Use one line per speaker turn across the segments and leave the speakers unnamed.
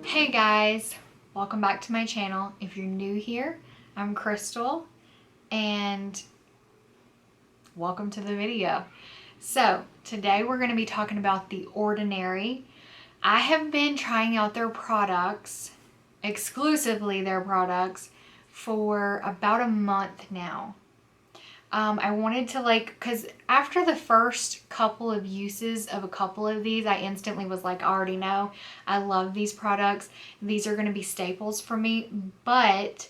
Hey guys, welcome back to my channel. If you're new here, I'm Crystal and welcome to the video. So today we're going to be talking about The Ordinary. I have been trying out their products, exclusively their products, for about a month now. I wanted to because after the first couple of uses of a couple of these, I instantly was like, I already know. I love these products. These are going to be staples for me. But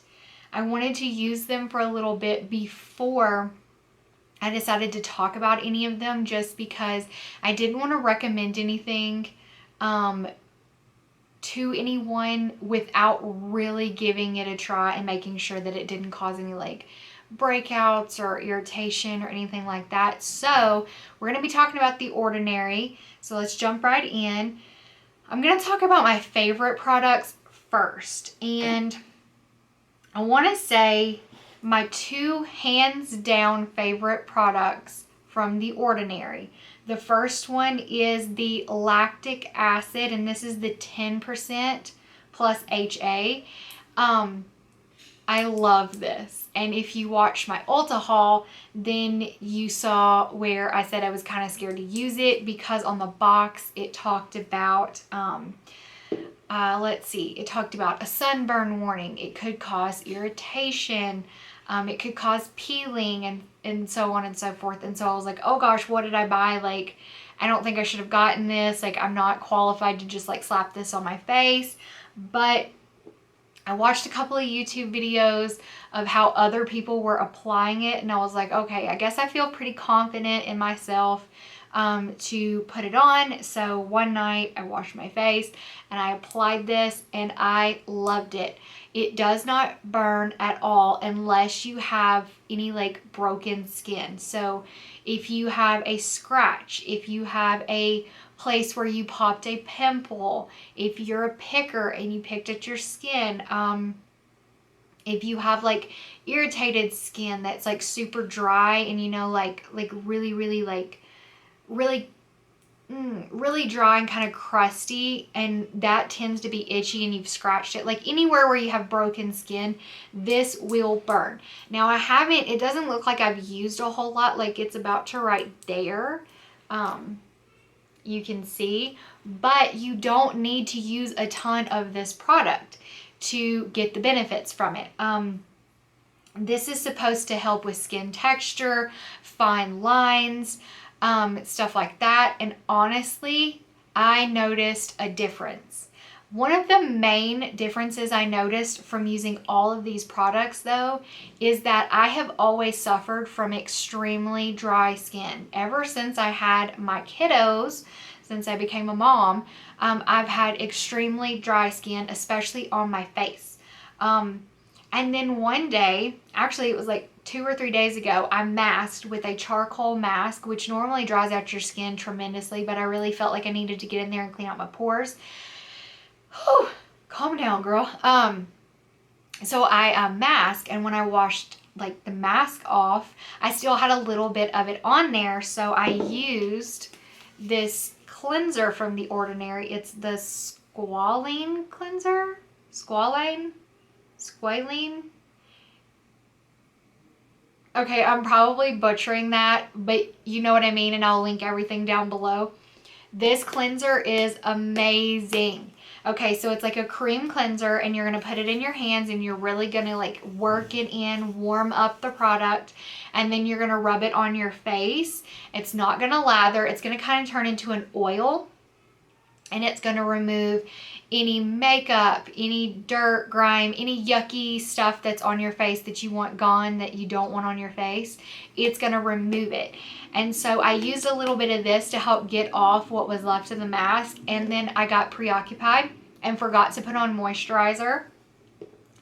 I wanted to use them for a little bit before I decided to talk about any of them, just because I didn't want to recommend anything to anyone without really giving it a try and making sure that it didn't cause any breakouts or irritation or anything like that. So we're going to be talking about The Ordinary. So let's jump right in. I'm going to talk about my favorite products first. And I want to say my two hands down favorite products from The Ordinary. The first one is the Lactic Acid, and this is the 10% plus HA. I love this. And if you watched my Ulta haul, then you saw where I said I was kind of scared to use it because on the box it talked about, it talked about a sunburn warning. It could cause irritation. It could cause peeling and so on and so forth. And so I was like, oh gosh, what did I buy? I don't think I should have gotten this. I'm not qualified to just slap this on my face. But I watched a couple of YouTube videos of how other people were applying it, and I was like, okay, I guess I feel pretty confident in myself to put it on. So one night I washed my face and I applied this and I loved it. It does not burn at all unless you have any broken skin. So if you have a scratch, if you have a place where you popped a pimple, if you're a picker and you picked at your skin, if you have irritated skin that's super dry and really dry and kind of crusty, and that tends to be itchy and you've scratched it, anywhere where you have broken skin, this will burn. Now it doesn't look like I've used a whole lot, it's about to right there. You can see, but you don't need to use a ton of this product to get the benefits from it. This is supposed to help with skin texture, fine lines, stuff like that. And honestly, I noticed a difference. One of the main differences I noticed from using all of these products, though, is that I have always suffered from extremely dry skin. Ever since I had my kiddos, since I became a mom, I've had extremely dry skin, especially on my face. And then one day, actually it was 2 or 3 days ago, I masked with a charcoal mask, which normally dries out your skin tremendously, but I really felt like I needed to get in there and clean out my pores. Whew, calm down, girl. So I masked, and when I washed the mask off, I still had a little bit of it on there. So I used this cleanser from The Ordinary. It's the Squalene Cleanser. Squalene. Okay, I'm probably butchering that, but you know what I mean, and I'll link everything down below. This cleanser is amazing. Okay, so it's like a cream cleanser, and you're going to put it in your hands, and you're really going to work it in, warm up the product, and then you're going to rub it on your face. It's not going to lather. It's going to kind of turn into an oil, and it's going to remove any makeup, any dirt, grime, any yucky stuff that's on your face that you want gone, that you don't want on your face. It's going to remove it. And so I used a little bit of this to help get off what was left of the mask, and then I got preoccupied and forgot to put on moisturizer.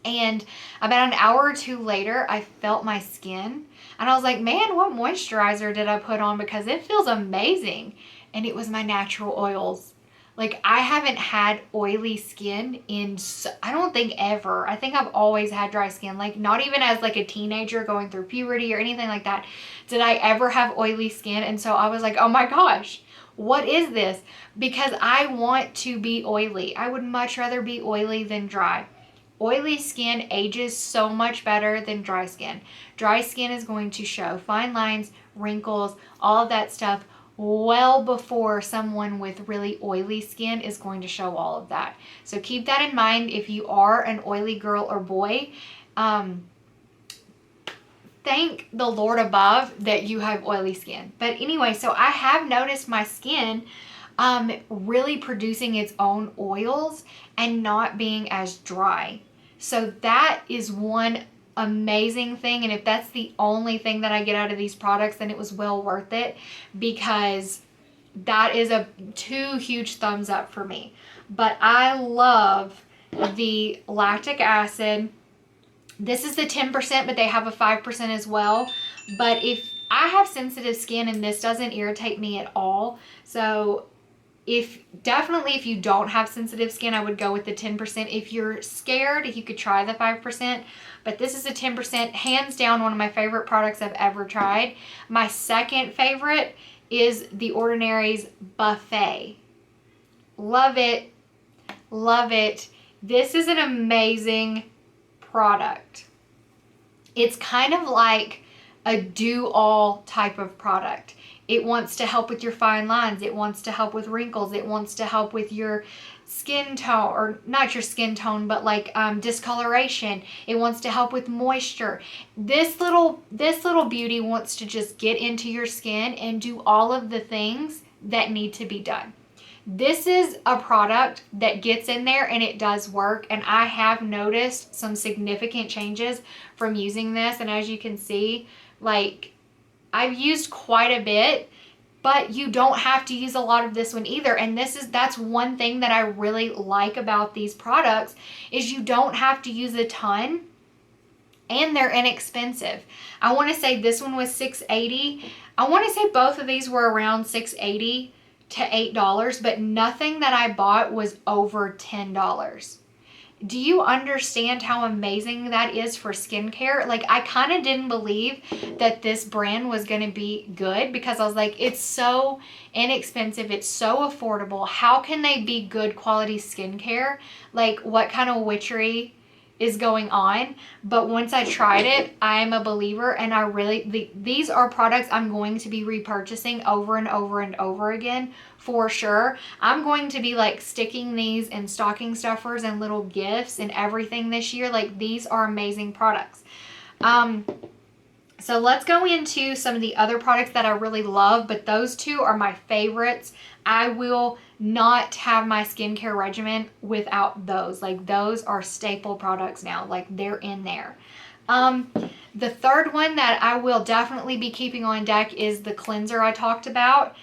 And about an hour or two later, I felt my skin, and I was like, man, what moisturizer did I put on? Because it feels amazing. And it was my natural oils. Like, I haven't had oily skin in, I don't think ever. I think I've always had dry skin. Like, not even as like a teenager going through puberty or anything like that did I ever have oily skin. And so I was like, oh my gosh, what is this? Because I want to be oily. I would much rather be oily than dry. Oily skin ages so much better than dry skin. Dry skin is going to show fine lines, wrinkles, all of that stuff well before someone with really oily skin is going to show all of that. So keep that in mind if you are an oily girl or boy. Thank the Lord above that you have oily skin. But anyway, so I have noticed my skin really producing its own oils and not being as dry. So that is one amazing thing. And if that's the only thing that I get out of these products, then it was well worth it, because that is a 2 huge thumbs up for me. But I love the lactic acid. This is the 10%, but they have a 5% as well. But if I have sensitive skin and this doesn't irritate me at all, so if you don't have sensitive skin, I would go with the 10%. If you're scared, you could try the 5%, but this is a 10%, hands down one of my favorite products I've ever tried. My second favorite is The Ordinary's Buffet. Love it. Love it. This is an amazing product. It's kind of like a do-all type of product. It wants to help with your fine lines. It wants to help with wrinkles. It wants to help with your skin tone, or not your skin tone, but like discoloration. It wants to help with moisture. This little beauty wants to just get into your skin and do all of the things that need to be done. This is a product that gets in there and it does work, and I have noticed some significant changes from using this. And as you can see, like, I've used quite a bit, but you don't have to use a lot of this one either. And that's one thing that I really like about these products, is you don't have to use a ton, and they're inexpensive. I want to say this one was $6.80. I want to say both of these were around $6.80 to $8, but nothing that I bought was over $10. Do you understand how amazing that is for skincare? Like, I kind of didn't believe that this brand was going to be good, because I was like, it's so inexpensive. It's so affordable. How can they be good quality skincare? Like, what kind of witchery is going on? But once I tried it, I'm a believer, and these are products I'm going to be repurchasing over and over and over again for sure. I'm going to be like sticking these in stocking stuffers and little gifts and everything this year. Like, these are amazing products. So let's go into some of the other products that I really love, but those two are my favorites. I will not have my skincare regimen without those. Like, those are staple products now. Like, they're in there. The third one that I will definitely be keeping on deck is the cleanser I talked about.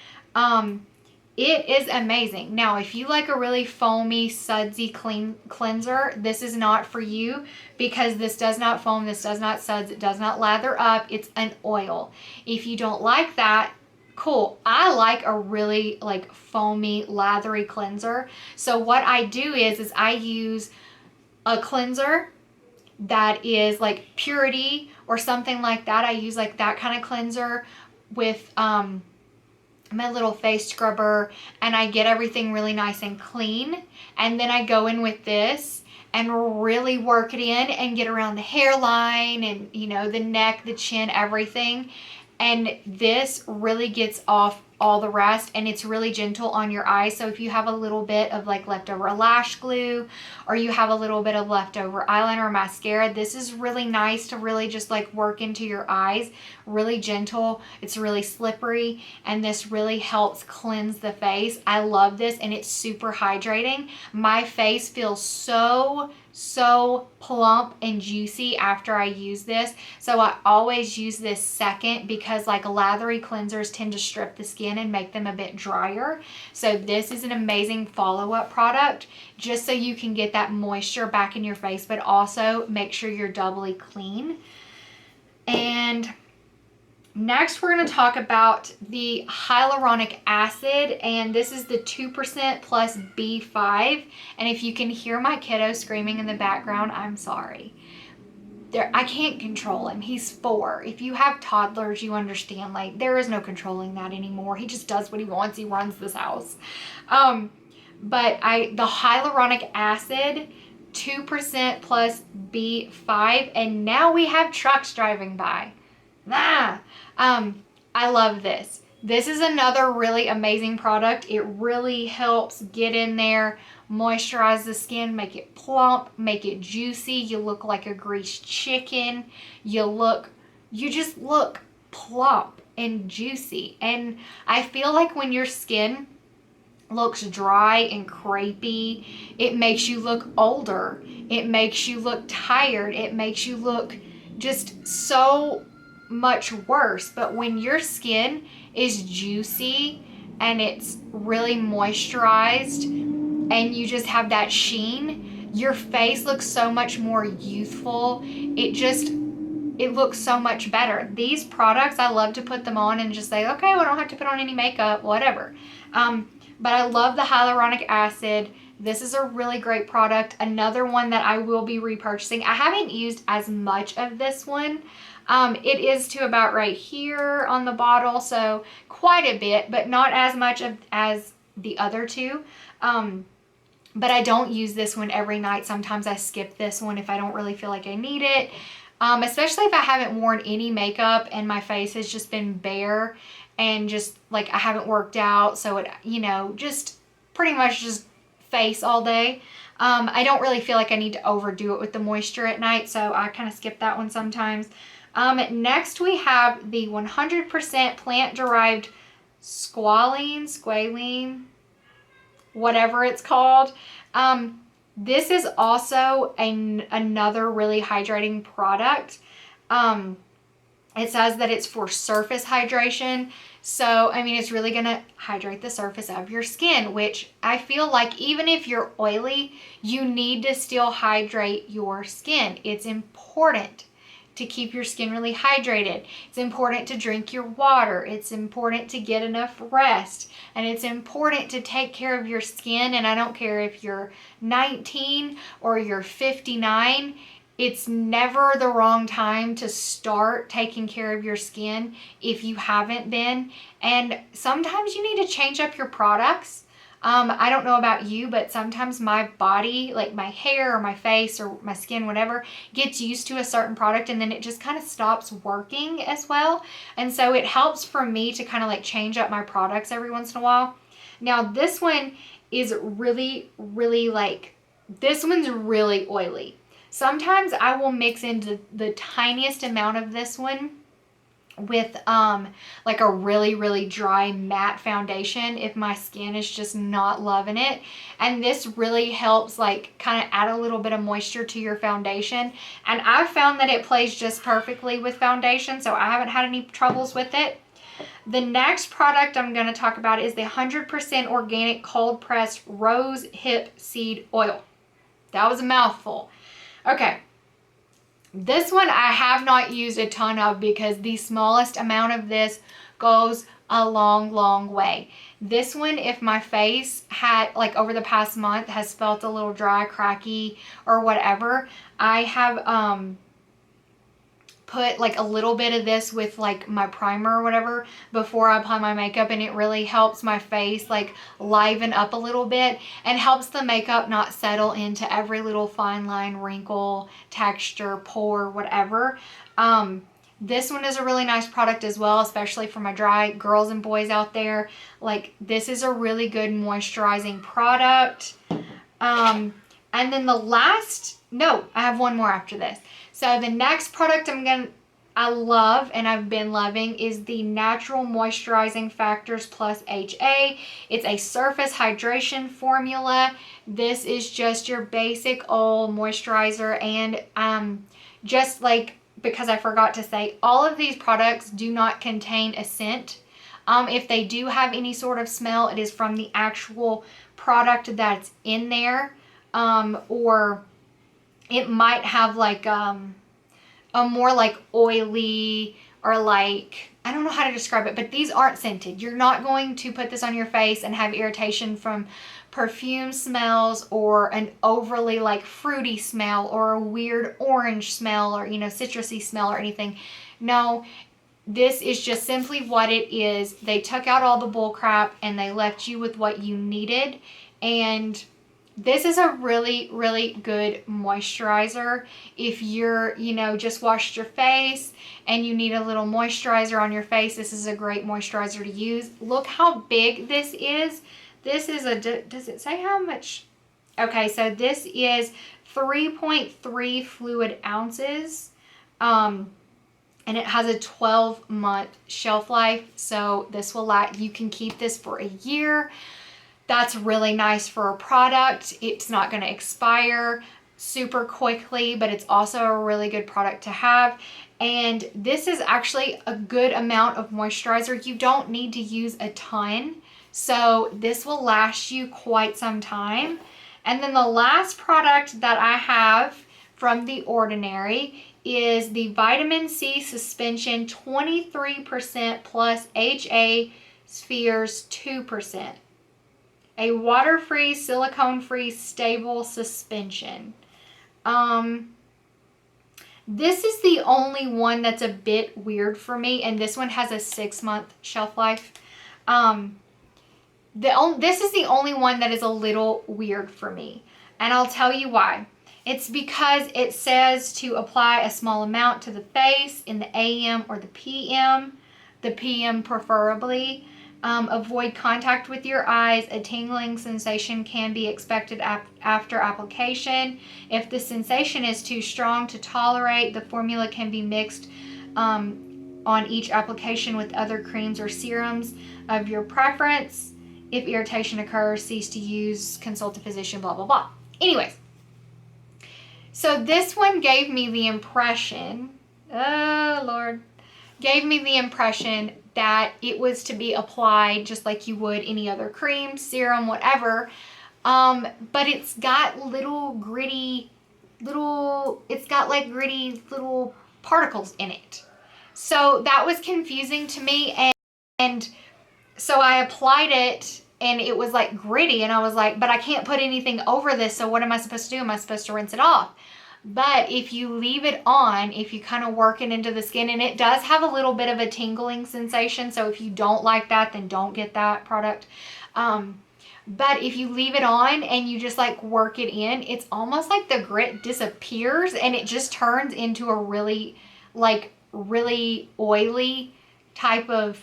It is amazing. Now, if you like a really foamy, sudsy cleanser, this is not for you, because this does not foam, this does not suds, it does not lather up. It's an oil. If you don't like that, cool. I like a really like foamy, lathery cleanser. So what I do is I use a cleanser that is like Purity or something like that. I use like that kind of cleanser with my little face scrubber, and I get everything really nice and clean. And then I go in with this and really work it in and get around the hairline and, you know, the neck, the chin, everything. And this really gets off all the rest, and it's really gentle on your eyes. So if you have a little bit of like leftover lash glue, or you have a little bit of leftover eyeliner or mascara, this is really nice to really just like work into your eyes. Really gentle. It's really slippery, and this really helps cleanse the face. I love this, and it's super hydrating. My face feels so plump and juicy after I use this. So I always use this second, because like lathery cleansers tend to strip the skin and make them a bit drier. So this is an amazing follow-up product, just so you can get that moisture back in your face, but also make sure you're doubly clean. And Next, we're going to talk about the hyaluronic acid, and this is the 2% plus B5. And if you can hear my kiddo screaming in the background, I'm sorry. I can't control him. He's 4. If you have toddlers, you understand, like, there is no controlling that anymore. He just does what he wants. He runs this house. But the hyaluronic acid, 2% plus B5, and now we have trucks driving by. I love this. This is another really amazing product. It really helps get in there, moisturize the skin, make it plump, make it juicy. You look like a greased chicken. You just look plump and juicy. And I feel like when your skin looks dry and crepey, it makes you look older. It makes you look tired. It makes you look just so much worse. But when your skin is juicy and it's really moisturized and you just have that sheen, your face looks so much more youthful. It looks so much better. These products, I love to put them on and just say, okay, well, I don't have to put on any makeup, whatever. But I love the hyaluronic acid. This is a really great product. Another one that I will be repurchasing. I haven't used as much of this one. It is to about right here on the bottle, so quite a bit, but not as much as the other two. But I don't use this one every night. Sometimes I skip this one if I don't really feel like I need it. Especially if I haven't worn any makeup and my face has just been bare and just like I haven't worked out. So it, just pretty much just face all day. I don't really feel like I need to overdo it with the moisture at night. So I kind of skip that one sometimes. Next we have the 100% plant-derived squalene, whatever it's called. This is also another really hydrating product. It says that it's for surface hydration. So, I mean, it's really going to hydrate the surface of your skin, which I feel like even if you're oily, you need to still hydrate your skin. It's important to keep your skin really hydrated. It's important to drink your water. It's important to get enough rest. And it's important to take care of your skin. And I don't care if you're 19 or you're 59. It's never the wrong time to start taking care of your skin if you haven't been. And sometimes you need to change up your products. I don't know about you, but sometimes my body, like my hair or my face or my skin, whatever, gets used to a certain product and then it just kind of stops working as well. And so it helps for me to kind of like change up my products every once in a while. Now this one is really, really this one's really oily. Sometimes I will mix into the tiniest amount of this one with like a really, really dry matte foundation if my skin is just not loving it. And this really helps like kind of add a little bit of moisture to your foundation. And I've found that it plays just perfectly with foundation, so I haven't had any troubles with it. The next product I'm going to talk about is the 100% organic cold pressed rose hip seed oil. That was a mouthful. Okay. This one I have not used a ton of because the smallest amount of this goes a long, long way. This one, if my face had, like over the past month, has felt a little dry, cracky, or whatever, I have put like a little bit of this with like my primer or whatever before I apply my makeup, and it really helps my face like liven up a little bit and helps the makeup not settle into every little fine line, wrinkle, texture, pore, whatever. This one is a really nice product as well, especially for my dry girls and boys out there. Like, this is a really good moisturizing product. And then I have one more after this. So the next product I love and I've been loving is the Natural Moisturizing Factors Plus HA. It's a surface hydration formula. This is just your basic old moisturizer, and just like, because I forgot to say, all of these products do not contain a scent. If they do have any sort of smell, it is from the actual product that's in there, or it might have like a more like oily or like I don't know how to describe it, but these aren't scented. You're not going to put this on your face and have irritation from perfume smells or an overly like fruity smell or a weird orange smell or, you know, citrusy smell or anything. No, this is just simply what it is. They took out all the bull crap and they left you with what you needed. And this is a really, really good moisturizer. If you're, you know, just washed your face and you need a little moisturizer on your face, this is a great moisturizer to use. Look how big this is. This is a, does it say how much? Okay, so this is 3.3 fluid ounces. And it has a 12-month shelf life. So this will you can keep this for a year. That's really nice for a product. It's not going to expire super quickly, but it's also a really good product to have. And this is actually a good amount of moisturizer. You don't need to use a ton. So this will last you quite some time. And then the last product that I have from The Ordinary is the Vitamin C Suspension 23% plus HA Spheres 2%. A water-free, silicone-free, stable suspension. This is the only one that's a bit weird for me, and this one has a 6-month shelf life. This is the only one that is a little weird for me, and I'll tell you why. It's because it says to apply a small amount to the face in the AM or the PM preferably. Avoid contact with your eyes. A tingling sensation can be expected after application. If the sensation is too strong to tolerate, the formula can be mixed on each application with other creams or serums of your preference. If irritation occurs, cease to use, consult a physician, blah, blah, blah. Anyways, so this one gave me the impression, gave me the impression that it was to be applied just like you would any other cream, serum, whatever. But it's got gritty little particles in it. So that was confusing to me. And so I applied it and it was like gritty, and I was like, but I can't put anything over this. So what am I supposed to do? Am I supposed to rinse it off? But if you leave it on, if you kind of work it into the skin, and it does have a little bit of a tingling sensation. So if you don't like that, then don't get that product. But if you leave it on and you just like work it in, it's almost like the grit disappears and it just turns into a really oily type of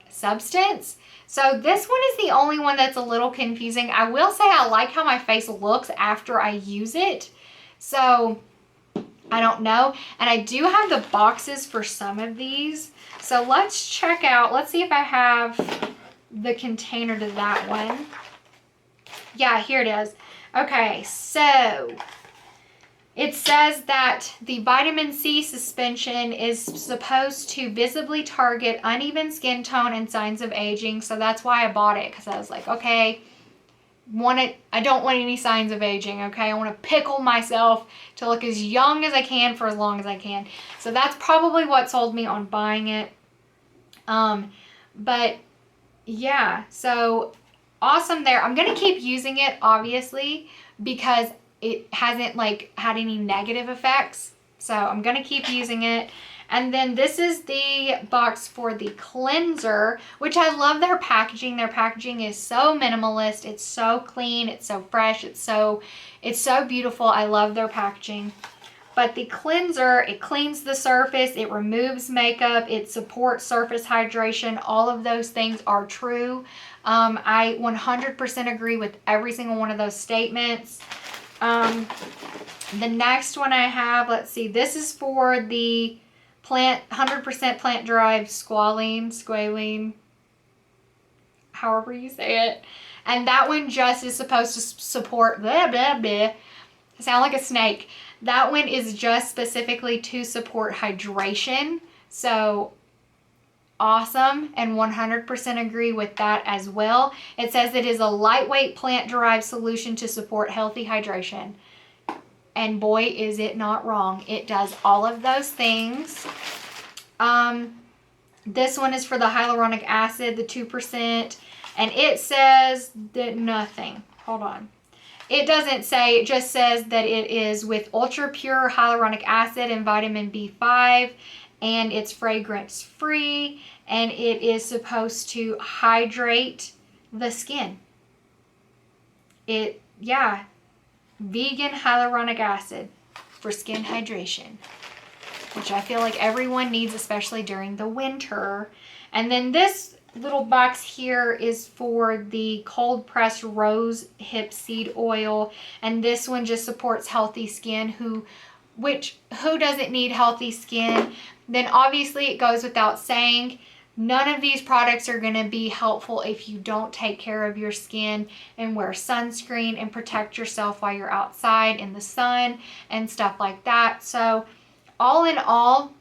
substance. So this one is the only one that's a little confusing. I will say I like how my face looks after I use it. So I don't know. And I do have the boxes for some of these. So let's check out. Let's see if I have the container to that one. Yeah, here it is. Okay, so it says that the vitamin C suspension is supposed to visibly target uneven skin tone and signs of aging. So that's why I bought it, because I was like, okay, I don't want any signs of aging, okay? I want to pickle myself to look as young as I can for as long as I can. So that's probably what sold me on buying it. But yeah, so awesome there. I'm going to keep using it, obviously, because it hasn't like had any negative effects. So I'm going to keep using it. And then this is the box for the cleanser, which I love their packaging. Their packaging is so minimalist. It's so clean. It's so fresh. It's so beautiful. I love their packaging. But the cleanser, it cleans the surface. It removes makeup. It supports surface hydration. All of those things are true. I 100% agree with every single one of those statements. The next one I have, let's see, this is for the 100% plant derived squalene, however you say it. And that one just is supposed to support blah, blah, blah. I sound like a snake. That one is just specifically to support hydration. So awesome, and 100% agree with that as well. It says it is a lightweight plant-derived solution to support healthy hydration. And boy, is it not wrong. It does all of those things. This one is for the hyaluronic acid, the 2%, and it says that nothing. Hold on. It doesn't say, it just says that it is with ultra pure hyaluronic acid and vitamin B5, and it's fragrance free, and it is supposed to hydrate the skin. Yeah, vegan hyaluronic acid for skin hydration, which I feel like everyone needs, especially during the winter. And then this little box here is for the cold pressed rose hip seed oil, and this one just supports healthy skin. Who doesn't need healthy skin? Then obviously it goes without saying, none of these products are going to be helpful if you don't take care of your skin and wear sunscreen and protect yourself while you're outside in the sun and stuff like that. So all in all,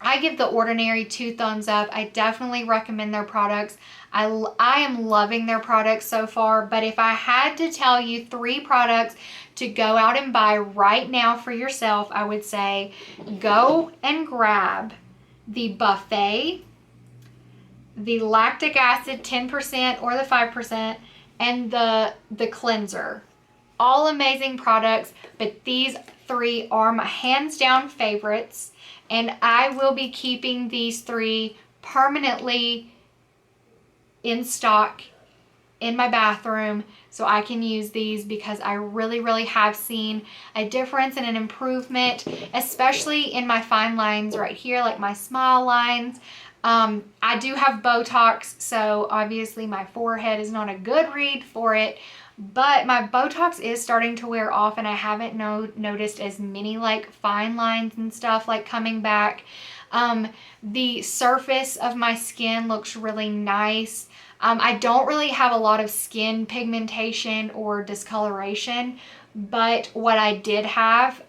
I give The Ordinary 2 thumbs up. I definitely recommend their products. I am loving their products so far, but if I had to tell you 3 products to go out and buy right now for yourself, I would say go and grab the Buffet, the Lactic Acid 10% or the 5%, and the cleanser. All amazing products, but these 3 are my hands down favorites. And I will be keeping these 3 permanently in stock in my bathroom so I can use these, because I really, really have seen a difference and an improvement, especially in my fine lines right here, like my smile lines. I do have Botox, so obviously my forehead is not a good read for it, but my Botox is starting to wear off, and I haven't noticed as many like fine lines and stuff like coming back. The surface of my skin looks really nice. I don't really have a lot of skin pigmentation or discoloration, but what I did have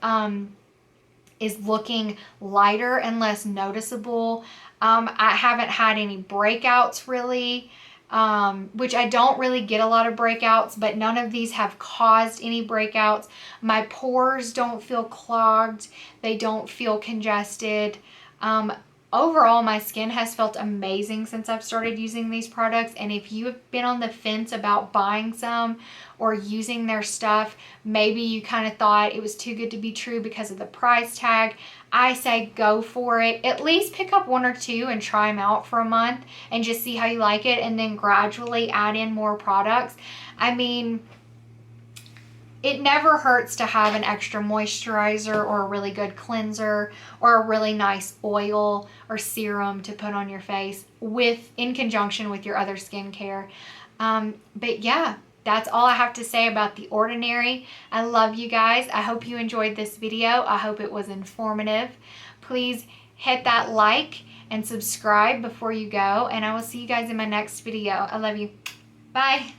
is looking lighter and less noticeable. I haven't had any breakouts really. Which I don't really get a lot of breakouts, but none of these have caused any breakouts. My pores don't feel clogged. They don't feel congested. Overall, my skin has felt amazing since I've started using these products. And if you have been on the fence about buying some or using their stuff, maybe you kind of thought it was too good to be true because of the price tag, I say go for it. At least pick up 1 or 2 and try them out for a month and just see how you like it, and then gradually add in more products. I mean, it never hurts to have an extra moisturizer or a really good cleanser or a really nice oil or serum to put on your face in conjunction with your other skincare. But yeah, that's all I have to say about The Ordinary. I love you guys. I hope you enjoyed this video. I hope it was informative. Please hit that like and subscribe before you go, and I will see you guys in my next video. I love you. Bye.